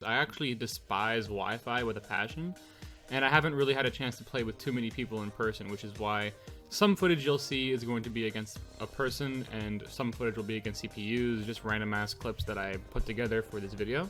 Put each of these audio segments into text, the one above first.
I actually despise Wi-Fi with a passion, and I haven't really had a chance to play with too many people in person, which is why some footage you'll see is going to be against a person, and some footage will be against CPUs, just random ass clips that I put together for this video.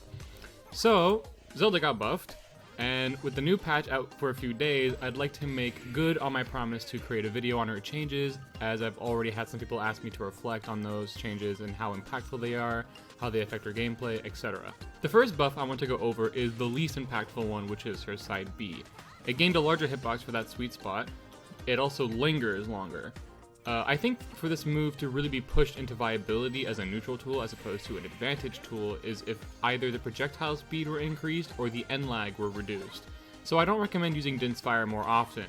So, Zelda got buffed, and with the new patch out for a few days, I'd like to make good on my promise to create a video on her changes, as I've already had some people ask me to reflect on those changes and how impactful they are, how they affect her gameplay, etc. The first buff I want to go over is the least impactful one, which is her side B. It gained a larger hitbox for that sweet spot. It also lingers longer. I think for this move to really be pushed into viability as a neutral tool as opposed to an advantage tool is if either the projectile speed were increased or the end lag were reduced. So I don't recommend using Din's Fire more often,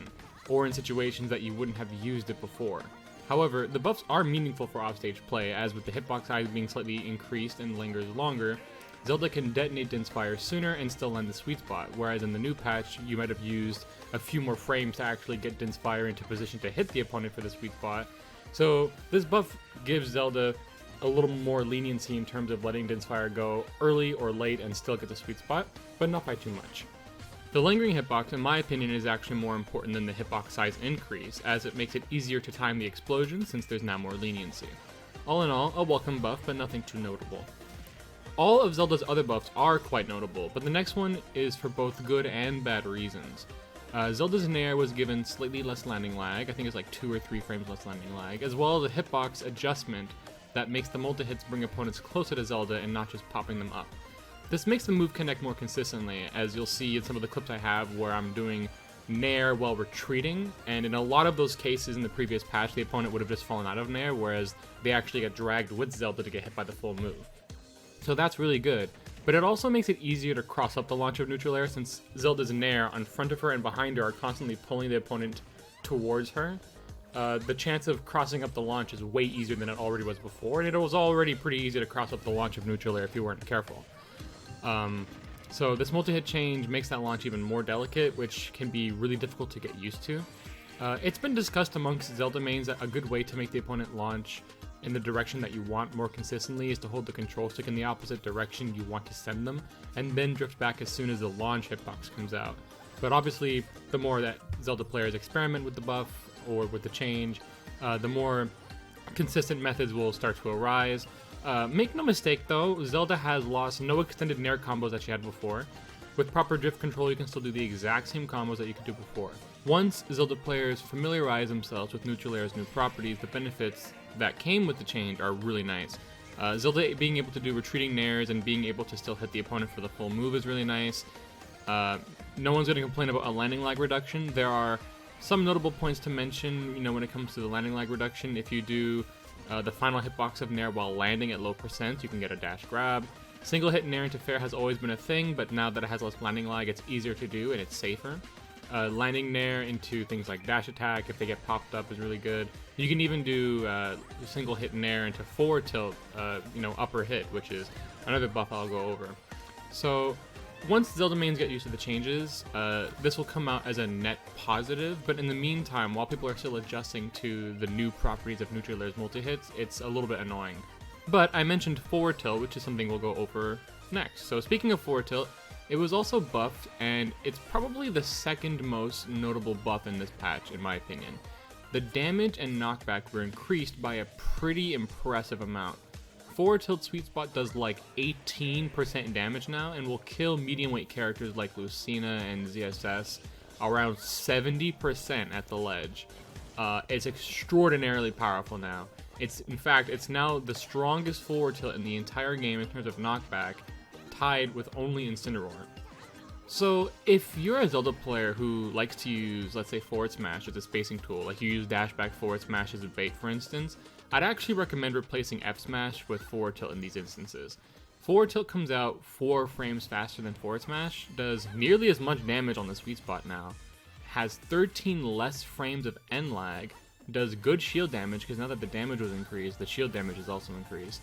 or in situations that you wouldn't have used it before. However, the buffs are meaningful for offstage play, as with the hitbox size being slightly increased and lingers longer, Zelda can detonate Din's Fire sooner and still land the sweet spot, whereas in the new patch, you might have used a few more frames to actually get Din's Fire into position to hit the opponent for the sweet spot. So this buff gives Zelda a little more leniency in terms of letting Din's Fire go early or late and still get the sweet spot, but not by too much. The lingering hitbox, in my opinion, is actually more important than the hitbox size increase, as it makes it easier to time the explosion since there's now more leniency. All in all, a welcome buff, but nothing too notable. All of Zelda's other buffs are quite notable, but the next one is for both good and bad reasons. Zelda's Nair was given slightly less landing lag, I think it's like 2 or 3 frames less landing lag, as well as a hitbox adjustment that makes the multi-hits bring opponents closer to Zelda and not just popping them up. This makes the move connect more consistently, as you'll see in some of the clips I have where I'm doing Nair while retreating, and in a lot of those cases in the previous patch, the opponent would have just fallen out of Nair, whereas they actually get dragged with Zelda to get hit by the full move. So that's really good, but it also makes it easier to cross up the launch of neutral air since Zelda's Nair on front of her and behind her are constantly pulling the opponent towards her. The chance of crossing up the launch is way easier than it already was before, and it was already pretty easy to cross up the launch of neutral air if you weren't careful. So this multi-hit change makes that launch even more delicate, which can be really difficult to get used to. It's been discussed amongst Zelda mains that a good way to make the opponent launch in the direction that you want more consistently is to hold the control stick in the opposite direction you want to send them, and then drift back as soon as the launch hitbox comes out. But obviously, the more that Zelda players experiment with the buff or with the change, the more consistent methods will start to arise. Make no mistake though, Zelda has lost no extended Nair combos that she had before. With proper drift control, you can still do the exact same combos that you could do before. Once Zelda players familiarize themselves with neutral air's new properties, the benefits that came with the change are really nice. Zelda being able to do retreating Nairs and being able to still hit the opponent for the full move is really nice. No one's going to complain about a landing lag reduction. There are some notable points to mention, when it comes to the landing lag reduction. If you do the final hitbox of Nair while landing at low percent, you can get a dash grab. Single hit Nair into fair has always been a thing, but now that it has less landing lag, it's easier to do and it's safer. Landing Nair into things like dash attack, if they get popped up, is really good. You can even do single hit Nair into forward tilt, upper hit, which is another buff I'll go over. So once Zelda mains get used to the changes, this will come out as a net positive, but in the meantime, while people are still adjusting to the new properties of neutral air's multi-hits, it's a little bit annoying. But I mentioned forward tilt, which is something we'll go over next. So speaking of forward tilt, it was also buffed, and it's probably the second most notable buff in this patch, in my opinion. The damage and knockback were increased by a pretty impressive amount. Forward tilt sweet spot does like 18% damage now, and will kill medium weight characters like Lucina and ZSS around 70% at the ledge. It's extraordinarily powerful now. In fact, it's now the strongest forward tilt in the entire game in terms of knockback, tied with only Incineroar. So if you're a Zelda player who likes to use, let's say, forward smash as a spacing tool, like you use dash back forward smash as a bait for instance, I'd actually recommend replacing F smash with forward tilt in these instances. Forward tilt comes out 4 frames faster than forward smash, does nearly as much damage on the sweet spot now, has 13 less frames of end lag, does good shield damage because now that the damage was increased, the shield damage is also increased,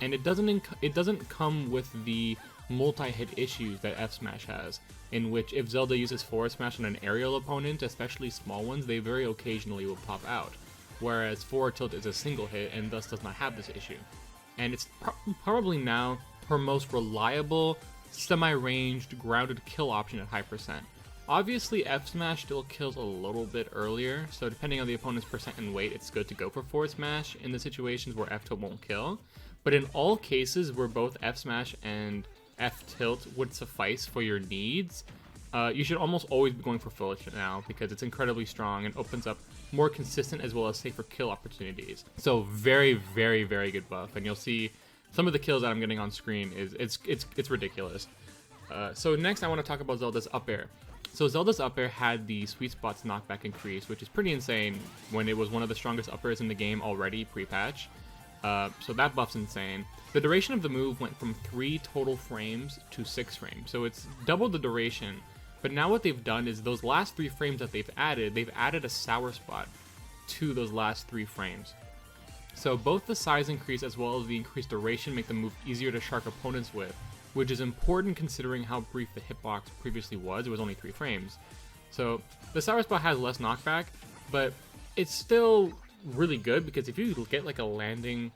and it doesn't come with the multi-hit issues that F Smash has, in which if Zelda uses forward smash on an aerial opponent, especially small ones, they very occasionally will pop out, whereas forward tilt is a single hit and thus does not have this issue. And it's probably now her most reliable semi-ranged, grounded kill option at high percent. Obviously, F Smash still kills a little bit earlier, so depending on the opponent's percent and weight, it's good to go for Forward Smash in the situations where F Tilt won't kill. But in all cases where both F Smash and F Tilt would suffice for your needs, you should almost always be going for Ftilt now, because it's incredibly strong and opens up more consistent as well as safer kill opportunities. So very, very, very good buff, and you'll see some of the kills that I'm getting on screen it's ridiculous. So next I want to talk about Zelda's up air. So Zelda's up air had the sweet spots knockback increase, which is pretty insane when it was one of the strongest up airs in the game already pre-patch. So that buff's insane. The duration of the move went from 3 total frames to 6 frames, so it's doubled the duration. But now what they've done is those last 3 frames that they've added a sour spot to those last 3 frames. So both the size increase as well as the increased duration make the move easier to shark opponents with, which is important considering how brief the hitbox previously was. It was only 3 frames. So the sour spot has less knockback, but it's still really good, because if you get like a landing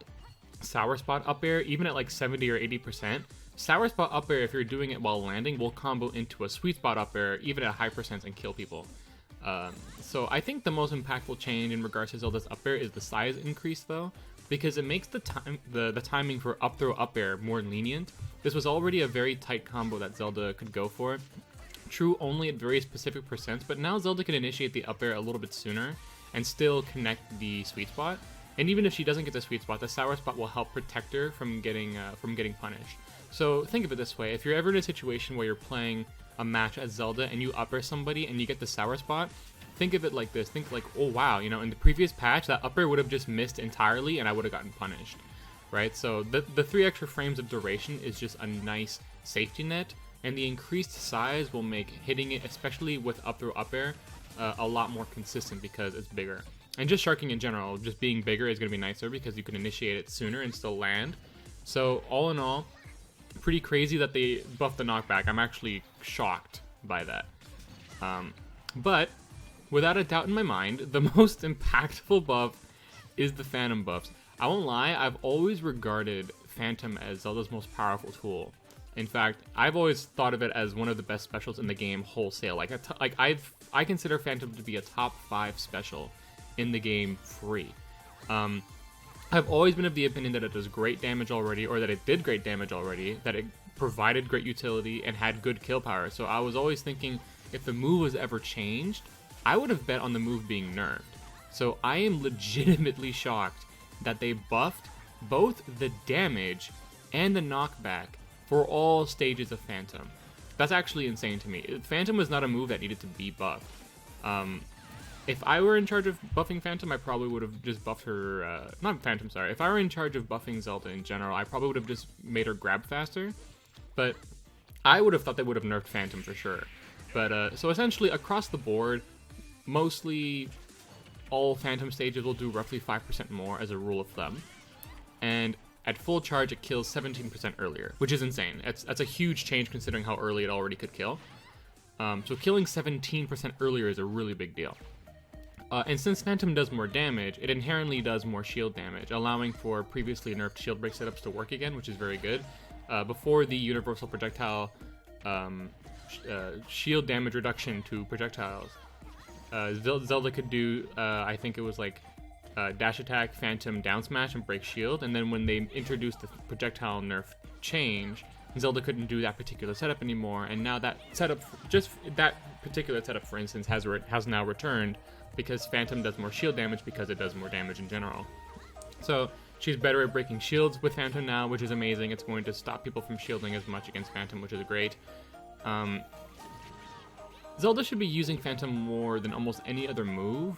sour spot up air, even at like 70 or 80%, sour spot up air, if you're doing it while landing, will combo into a sweet spot up air even at high percents and kill people. So I think the most impactful change in regards to Zelda's up air is the size increase though, because it makes the timing for up throw up air more lenient. This was already a very tight combo that Zelda could go for. True only at very specific percents, but now Zelda can initiate the up air a little bit sooner and still connect the sweet spot. And even if she doesn't get the sweet spot, the sour spot will help protect her from getting punished. So think of it this way: if you're ever in a situation where you're playing a match as Zelda and you up air somebody and you get the sour spot, think of it like this. Think like, oh wow, you know, in the previous patch that up air would have just missed entirely and I would have gotten punished, right? So the 3 extra frames of duration is just a nice safety net, and the increased size will make hitting it, especially with up throw up air, a lot more consistent because it's bigger. And just sharking in general, just being bigger is going to be nicer because you can initiate it sooner and still land. So all in all, pretty crazy that they buffed the knockback. I'm actually shocked by that. But without a doubt in my mind, the most impactful buff is the Phantom buffs. I won't lie, I've always regarded Phantom as Zelda's most powerful tool. In fact, I've always thought of it as one of the best specials in the game wholesale. I consider Phantom to be a top 5 special in the game free. I've always been of the opinion that it does great damage already, or that it did great damage already, that it provided great utility and had good kill power. So I was always thinking if the move was ever changed, I would have bet on the move being nerfed. So I am legitimately shocked that they buffed both the damage and the knockback for all stages of Phantom. That's actually insane to me. Phantom was not a move that needed to be buffed. If I were in charge of buffing Phantom, I probably would have just buffed her, not Phantom, sorry. If I were in charge of buffing Zelda in general, I probably would have just made her grab faster. But I would have thought they would have nerfed Phantom for sure. But, so essentially across the board, mostly all Phantom stages will do roughly 5% more as a rule of thumb. And at full charge, it kills 17% earlier, which is insane. That's a huge change considering how early it already could kill. So killing 17% earlier is a really big deal. And since Phantom does more damage, it inherently does more shield damage, allowing for previously nerfed shield break setups to work again, which is very good. Before the universal projectile shield damage reduction to projectiles, Zelda could do, I think it was like dash attack, Phantom, down smash, and break shield. And then when they introduced the projectile nerf change, Zelda couldn't do that particular setup anymore. And now that setup, just that particular setup, for instance, has now returned, because Phantom does more shield damage because it does more damage in general. So she's better at breaking shields with Phantom now, which is amazing. It's going to stop people from shielding as much against Phantom, which is great. Zelda should be using Phantom more than almost any other move,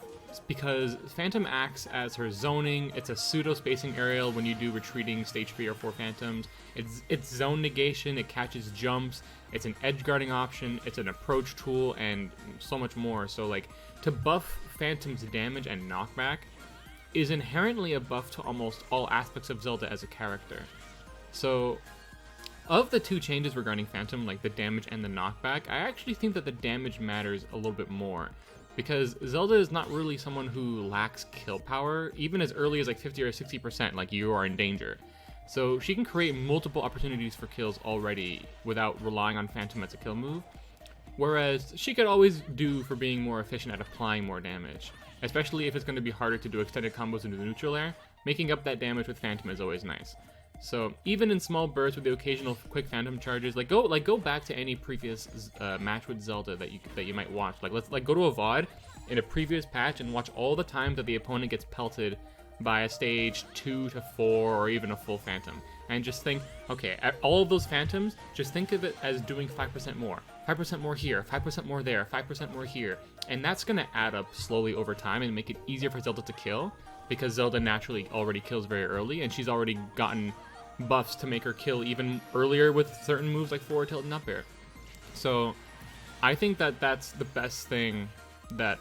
because Phantom acts as her zoning. It's a pseudo spacing aerial when you do retreating stage 3 or 4 Phantoms. It's zone negation, it catches jumps, it's an edge guarding option, it's an approach tool, and so much more. So like, to buff Phantom's damage and knockback is inherently a buff to almost all aspects of Zelda as a character. So of the 2 changes regarding Phantom, like the damage and the knockback, I actually think that the damage matters a little bit more, because Zelda is not really someone who lacks kill power. Even as early as like 50 or 60%, like, you are in danger. So she can create multiple opportunities for kills already without relying on Phantom as a kill move, whereas she could always do for being more efficient at applying more damage, especially if it's going to be harder to do extended combos into the neutral air. Making up that damage with Phantom is always nice. So even in small bursts with the occasional quick Phantom charges, go back to any previous match with Zelda that you might watch. Let's go to a VOD in a previous patch and watch all the times that the opponent gets pelted by a stage 2 to 4 or even a full Phantom, and just think, okay, at all of those Phantoms, just think of it as doing 5% more. 5% more here, 5% more there, 5% more here, and that's going to add up slowly over time and make it easier for Zelda to kill, because Zelda naturally already kills very early, and she's already gotten buffs to make her kill even earlier with certain moves like forward tilt and up air. So I think that that's the best thing that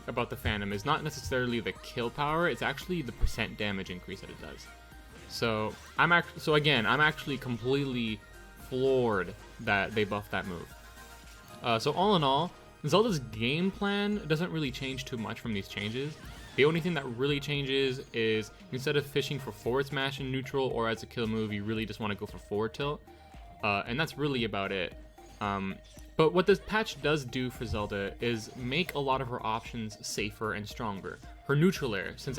about the Phantom is not necessarily the kill power, it's actually the percent damage increase that it does. So I'm actually completely floored that they buffed that move. So all in all, Zelda's game plan doesn't really change too much from these changes. The only thing that really changes is instead of fishing for forward smash in neutral or as a kill move, you really just want to go for forward tilt. And that's really about it. But what this patch does do for Zelda is make a lot of her options safer and stronger. Her neutral air, since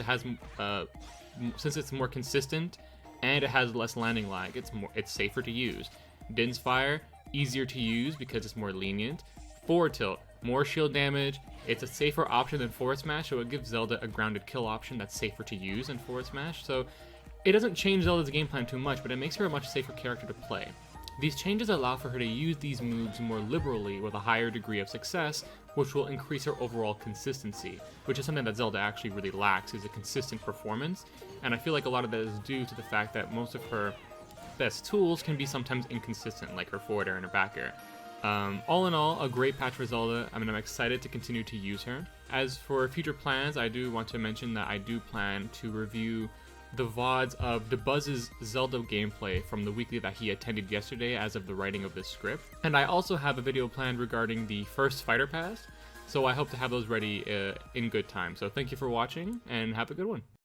it's more consistent and it has less landing lag, it's safer to use. Din's Fire, easier to use because it's more lenient. Forward tilt, more shield damage. It's a safer option than forward smash, so it gives Zelda a grounded kill option that's safer to use than forward smash. So it doesn't change Zelda's game plan too much, but it makes her a much safer character to play. These changes allow for her to use these moves more liberally with a higher degree of success, which will increase her overall consistency, which is something that Zelda actually really lacks, is a consistent performance, and I feel like a lot of that is due to the fact that most of her best tools can be sometimes inconsistent, like her forward air and her back air. All in all, a great patch for Zelda. I'm excited to continue to use her. As for future plans, I do want to mention that I do plan to review the VODs of DeBuzz's Zelda gameplay from the weekly that he attended yesterday as of the writing of this script. And I also have a video planned regarding the first Fighter Pass, so I hope to have those ready in good time. So thank you for watching, and have a good one.